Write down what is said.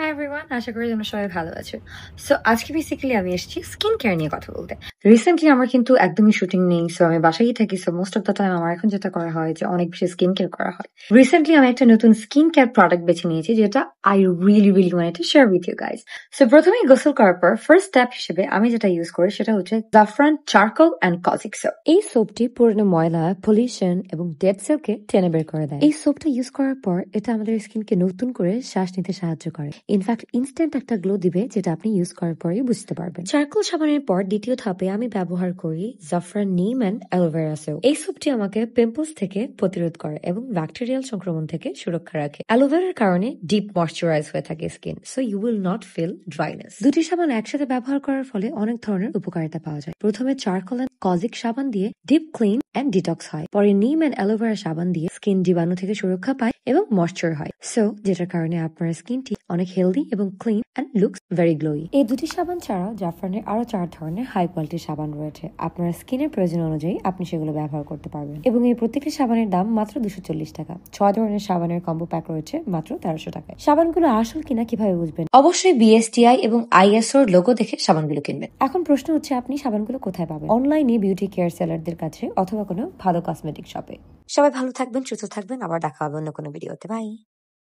Hi everyone, আশা করি তোমরা সবাই ভালো আছো। সো আজকে বেসিক্যালি আমি এসেছি স্কিন কেয়ার নিয়ে কথা বলতে। রিসেন্টলি আমার কিন্তু একদমই শুটিং নেই, সো আমি বাসায়ই থাকি। So most of the time আমার এখন যেটা করা হয় যে অনেক বেশি স্কিন কেয়ার করা হয়। রিসেন্টলি আমি একটা নতুন স্কিন কেয়ার প্রোডাক্ট বেছে নিয়েছি যেটা I really wanted to share with you guys. So প্রথমেই গোসল করার পর ফার্স্ট স্টেপ হিসেবে আমি যেটা ইউজ করি সেটা হচ্ছে জাফরান চারকোল অ্যান্ড কজিক সোপ। এই সোপটি পুরনো ময়লা, পলিউশন এবং ডেড সেলকে টেনে বের করে দেয়। এই সোপটা ইউজ করার পর এটা আমাদের স্কিনকে নতুন করে শ্বাস নিতে সাহায্য করে। ইনফ্যাক্ট ইনস্ট্যান্ট একটা গ্লো দিবে, যেটা আপনি ইউজ করার পরেই বুঝতে পারবেন। চারকোল সাবানের পর দ্বিতীয় ধাপে আমি ব্যবহার করি জাফরান নিম অ্যান্ড অ্যালোভেরা সোপ। এই সোপটি আমাকে পিম্পলস থেকে প্রতিরোধ করে এবং ব্যাকটেরিয়াল সংক্রমণ থেকে সুরক্ষা রাখে। অ্যালোভেরার কারণে ডিপ ময়শ্চারাইজ হয়ে থাকে skin, so you will not feel dryness. দুটি সাবান একসাথে ব্যবহার করার ফলে অনেক ধরনের উপকারিতা পাওয়া যায়। প্রথমে চারকোল অ্যান্ড কজিক সাবান দিয়ে ডিপ ক্লিন অ্যান্ড ডিটক্স হয়। পরে নিম অ্যান্ড অ্যালোভেরা সাবান দিয়ে স্কিন জীবাণু থেকে সুরক্ষা পায় এবং ময়শ্চার হয়, সো যেটার কারণে আপনার স্কিনটি অনেক হেলদি এবং clean and looks very glowy. এই দুটি সাবান ছাড়াও জাফরানের আরো 4 ধরনের হাই কোয়ালিটির সাবান রয়েছে। আপনার স্কিনের প্রয়োজন অনুযায়ী আপনি সেগুলো ব্যবহার করতে পারবেন এবং এই প্রত্যেকটি সাবানের দাম মাত্র 240 টাকা। 6 ধরনের সাবানের কম্বো প্যাক রয়েছে মাত্র 1300 টাকায়। সাবানগুলো আসল কিনা কিভাবে বুঝবেন? অবশ্যই বিএসটিআই এবং আইএসওর লোগো দেখে সাবানগুলো কিনবেন। এখন প্রশ্ন হচ্ছে, আপনি সাবানগুলো কোথায় পাবেন? অনলাইনে বিউটি কেয়ার সেলারদের কাছে অথবা কোনো ভালো কসমেটিক শপে। সবাই ভালো থাকবেন, সুস্থ থাকবেন, আবার দেখা হবে অন্য কোনো ভিডিওতে। বাই।